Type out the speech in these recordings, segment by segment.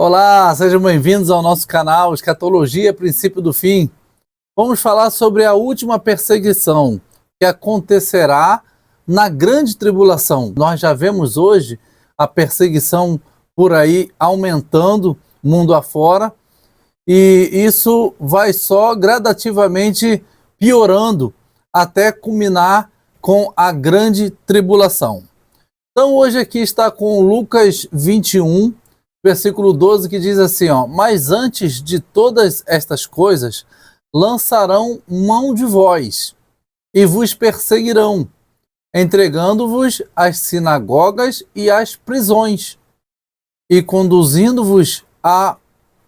Olá, sejam bem-vindos ao nosso canal Escatologia, Princípio do Fim. Vamos falar sobre a última perseguição que acontecerá na grande tribulação. Nós já vemos hoje a perseguição por aí aumentando mundo afora e isso vai só gradativamente piorando até culminar com a grande tribulação. Então hoje aqui está com Lucas 21, versículo 12, que diz assim, mas antes de todas estas coisas, lançarão mão de vós e vos perseguirão, entregando-vos às sinagogas e às prisões, e conduzindo-vos à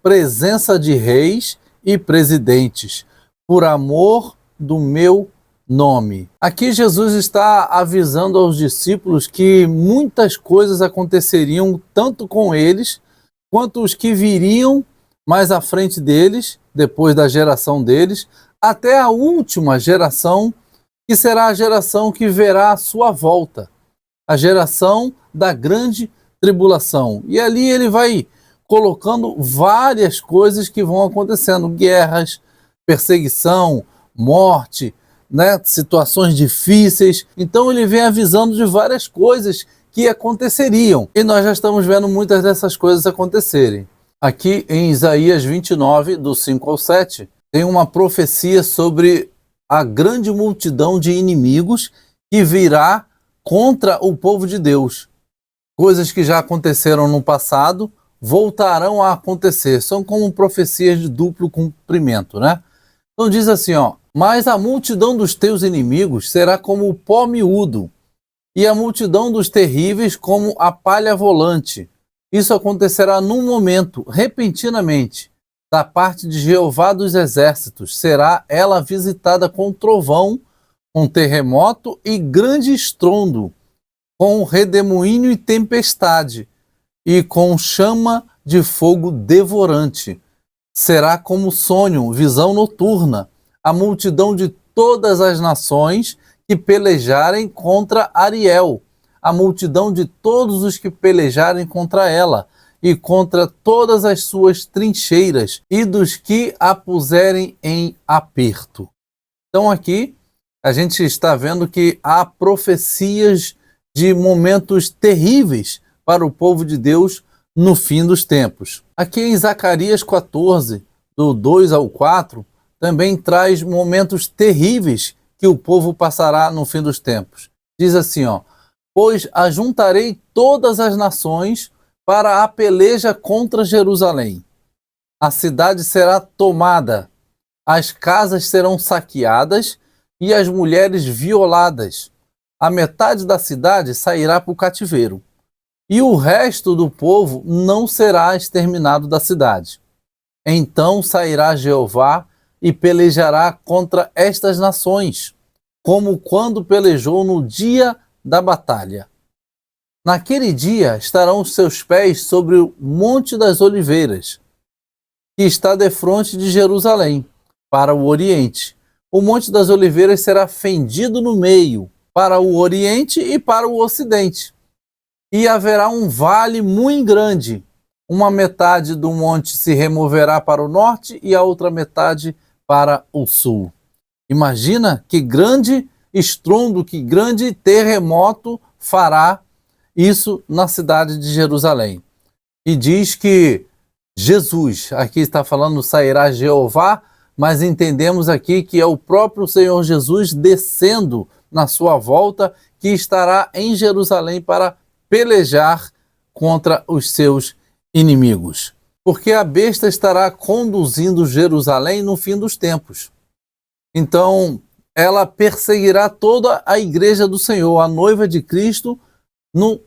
presença de reis e presidentes, por amor do meu nome. Aqui Jesus está avisando aos discípulos que muitas coisas aconteceriam tanto com eles, quanto os que viriam mais à frente deles, depois da geração deles, até a última geração, que será a geração que verá a sua volta, a geração da grande tribulação. E ali ele vai colocando várias coisas que vão acontecendo, guerras, perseguição, morte, situações difíceis. Então ele vem avisando de várias coisas que aconteceriam. E nós já estamos vendo muitas dessas coisas acontecerem. Aqui em Isaías 29, do 5 ao 7, tem uma profecia sobre a grande multidão de inimigos que virá contra o povo de Deus. Coisas que já aconteceram no passado voltarão a acontecer. São como profecias de duplo cumprimento, Então diz assim, mas a multidão dos teus inimigos será como o pó miúdo, e a multidão dos terríveis como a palha volante. Isso acontecerá num momento, repentinamente, da parte de Jeová dos exércitos. Será ela visitada com trovão, com terremoto e grande estrondo, com redemoinho e tempestade, e com chama de fogo devorante. Será como sonho, visão noturna, a multidão de todas as nações que pelejarem contra Ariel, a multidão de todos os que pelejarem contra ela, e contra todas as suas trincheiras, e dos que a puserem em aperto. Então aqui a gente está vendo que há profecias de momentos terríveis para o povo de Deus no fim dos tempos. Aqui em Zacarias 14, do 2 ao 4, também traz momentos terríveis que o povo passará no fim dos tempos. Diz assim, pois ajuntarei todas as nações para a peleja contra Jerusalém. A cidade será tomada, as casas serão saqueadas e as mulheres violadas. A metade da cidade sairá para o cativeiro, e o resto do povo não será exterminado da cidade. Então sairá Jeová e pelejará contra estas nações, como quando pelejou no dia da batalha. Naquele dia estarão os seus pés sobre o Monte das Oliveiras, que está defronte de Jerusalém, para o oriente. O Monte das Oliveiras será fendido no meio, para o oriente e para o ocidente. E haverá um vale muito grande. Uma metade do monte se removerá para o norte e a outra metade para o sul. Imagina que grande estrondo, que grande terremoto fará isso na cidade de Jerusalém. E diz que Jesus, aqui está falando sairá Jeová, mas entendemos aqui que é o próprio Senhor Jesus descendo na sua volta, que estará em Jerusalém para pelejar contra os seus inimigos. Porque a besta estará conduzindo Jerusalém no fim dos tempos. Então, ela perseguirá toda a igreja do Senhor, a noiva de Cristo, no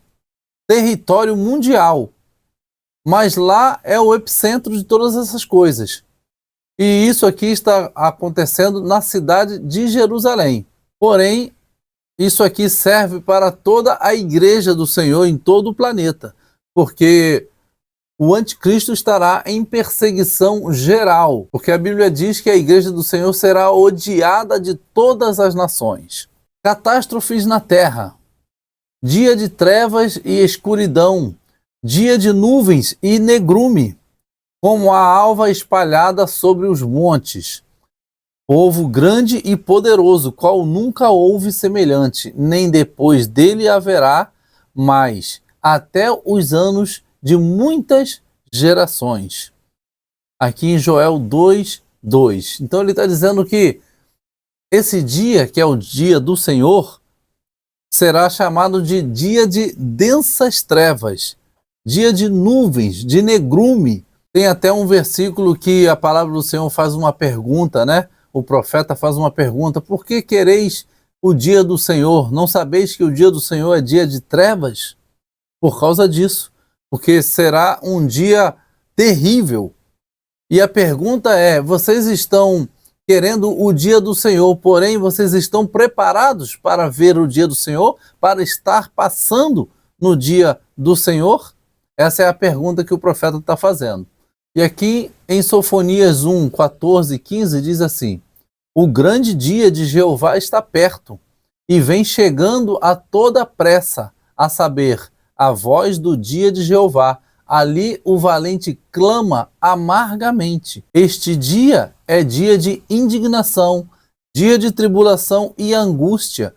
território mundial. Mas lá é o epicentro de todas essas coisas. E isso aqui está acontecendo na cidade de Jerusalém. Porém, isso aqui serve para toda a igreja do Senhor em todo o planeta, porque o anticristo estará em perseguição geral, porque a Bíblia diz que a igreja do Senhor será odiada de todas as nações. Catástrofes na terra, dia de trevas e escuridão, dia de nuvens e negrume, como a alva espalhada sobre os montes. Povo grande e poderoso, qual nunca houve semelhante, nem depois dele haverá mais, até os anos de muitas gerações. Aqui em Joel 2:2. Então ele está dizendo que esse dia, que é o dia do Senhor, será chamado de dia de densas trevas, dia de nuvens, de negrume. Tem até um versículo que a palavra do Senhor faz uma pergunta, né? O profeta faz uma pergunta: por que quereis o dia do Senhor? Não sabeis que o dia do Senhor é dia de trevas? Por causa disso, porque será um dia terrível. E a pergunta é: vocês estão querendo o dia do Senhor, porém vocês estão preparados para ver o dia do Senhor, para estar passando no dia do Senhor? Essa é a pergunta que o profeta está fazendo. E aqui em Sofonias 1:14-15 diz assim: o grande dia de Jeová está perto, e vem chegando a toda pressa, a saber, a voz do dia de Jeová. Ali o valente clama amargamente. Este dia é dia de indignação, dia de tribulação e angústia,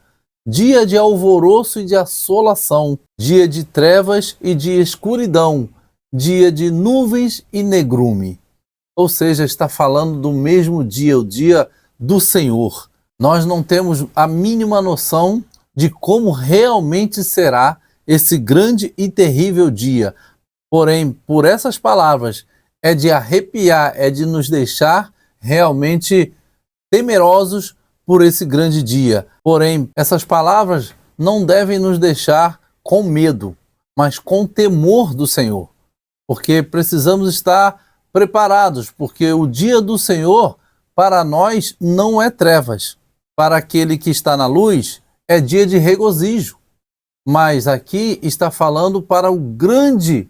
dia de alvoroço e de assolação, dia de trevas e de escuridão, dia de nuvens e negrume. Ou seja, está falando do mesmo dia, o dia do Senhor. Nós não temos a mínima noção de como realmente será esse grande e terrível dia. Porém, por essas palavras, é de arrepiar, é de nos deixar realmente temerosos por esse grande dia. Porém, essas palavras não devem nos deixar com medo, mas com temor do Senhor. Porque precisamos estar preparados, porque o dia do Senhor, para nós, não é trevas. Para aquele que está na luz, é dia de regozijo. Mas aqui está falando para o grande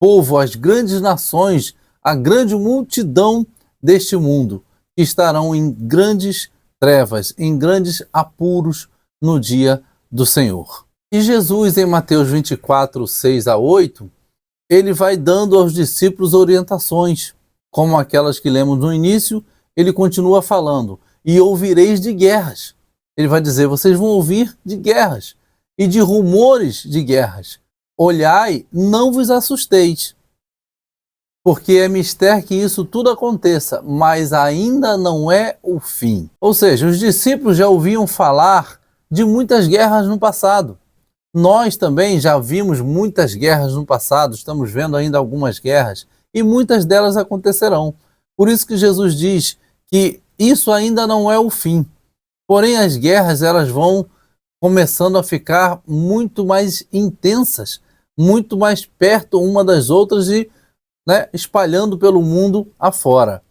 povo, as grandes nações, a grande multidão deste mundo, que estarão em grandes trevas, em grandes apuros no dia do Senhor. E Jesus, em Mateus 24:6-8, ele vai dando aos discípulos orientações, como aquelas que lemos no início. Ele continua falando: e ouvireis de guerras. Ele vai dizer: vocês vão ouvir de guerras e de rumores de guerras. Olhai, não vos assusteis, porque é mister que isso tudo aconteça, mas ainda não é o fim. Ou seja, os discípulos já ouviam falar de muitas guerras no passado. Nós também já vimos muitas guerras no passado, estamos vendo ainda algumas guerras, e muitas delas acontecerão. Por isso que Jesus diz que isso ainda não é o fim. Porém, as guerras, elas vão começando a ficar muito mais intensas, muito mais perto uma das outras e espalhando pelo mundo afora.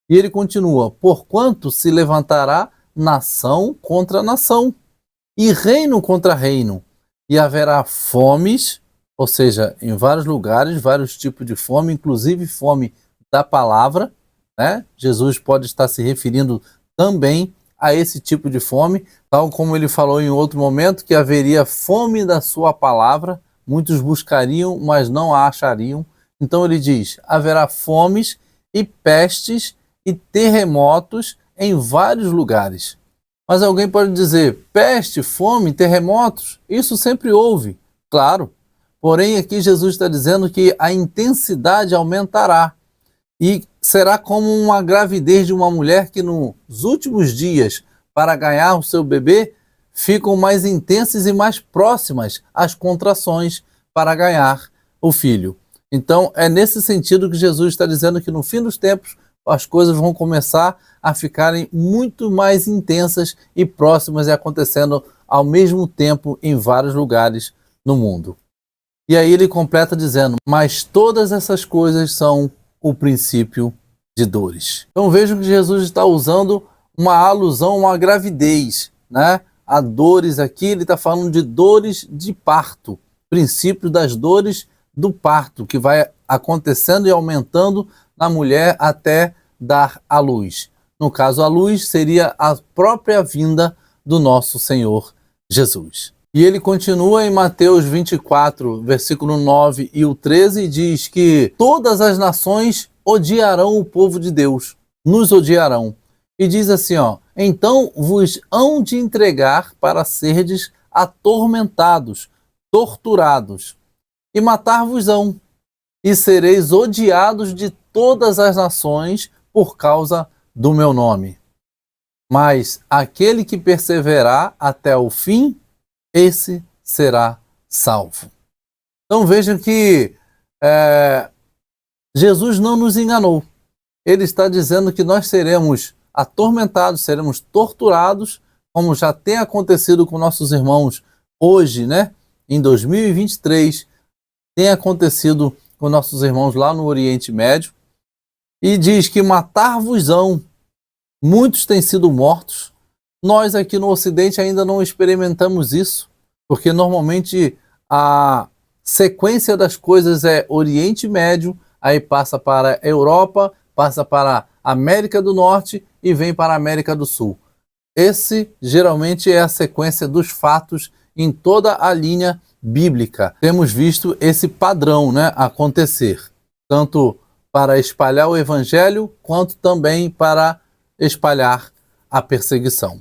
E ele continua: porquanto se levantará nação contra nação, e reino contra reino, e haverá fomes, ou seja, em vários lugares, vários tipos de fome, inclusive fome da palavra, né? Jesus pode estar se referindo também a esse tipo de fome, tal como ele falou em outro momento, que haveria fome da sua palavra, muitos buscariam, mas não a achariam. Então ele diz: haverá fomes e pestes e terremotos em vários lugares. Mas alguém pode dizer: peste, fome, terremotos, isso sempre houve. Claro. Porém, aqui Jesus está dizendo que a intensidade aumentará. E será como uma gravidez de uma mulher que nos últimos dias, para ganhar o seu bebê, ficam mais intensas e mais próximas as contrações para ganhar o filho. Então é nesse sentido que Jesus está dizendo que no fim dos tempos as coisas vão começar a ficarem muito mais intensas e próximas e acontecendo ao mesmo tempo em vários lugares no mundo. E aí ele completa dizendo: mas todas essas coisas são o princípio de dores. Então vejo que Jesus está usando uma alusão a uma gravidez, né? A dores aqui, ele está falando de dores de parto, princípio das dores do parto, que vai acontecendo e aumentando na mulher até dar à luz. No caso, a luz seria a própria vinda do nosso Senhor Jesus. E ele continua em Mateus 24, versículo 9 e o 13, e diz que todas as nações odiarão o povo de Deus, nos odiarão. E diz assim, ó, então vos hão de entregar para serdes atormentados, torturados, e matar-vos-ão, e sereis odiados de todas as nações por causa do meu nome. Mas aquele que perseverar até o fim, esse será salvo. Então vejam que Jesus não nos enganou. Ele está dizendo que nós seremos atormentados, seremos torturados, como já tem acontecido com nossos irmãos hoje, né? Em 2023, tem acontecido com nossos irmãos lá no Oriente Médio. E diz que matar-vos-ão, muitos têm sido mortos. Nós aqui no Ocidente ainda não experimentamos isso, porque normalmente a sequência das coisas é Oriente Médio, aí passa para a Europa, passa para a América do Norte e vem para a América do Sul. Esse geralmente é a sequência dos fatos em toda a linha bíblica. Temos visto esse padrão, né, acontecer, tanto para espalhar o evangelho, quanto também para espalhar a perseguição.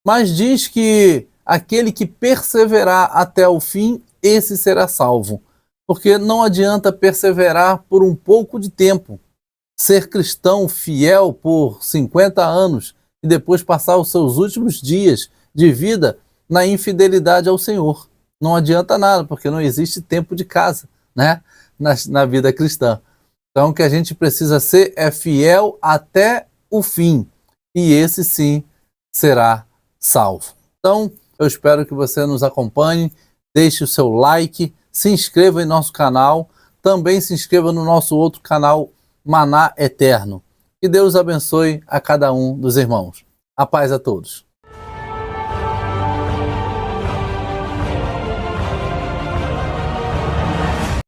Mas diz que aquele que perseverar até o fim, esse será salvo. Porque não adianta perseverar por um pouco de tempo, ser cristão fiel por 50 anos e depois passar os seus últimos dias de vida na infidelidade ao Senhor. Não adianta nada, porque não existe tempo de casa, né, na vida cristã. Então o que a gente precisa ser é fiel até o fim. E esse sim será salvo. Então, eu espero que você nos acompanhe, deixe o seu like, se inscreva em nosso canal, também se inscreva no nosso outro canal, Maná Eterno. Que Deus abençoe a cada um dos irmãos. A paz a todos.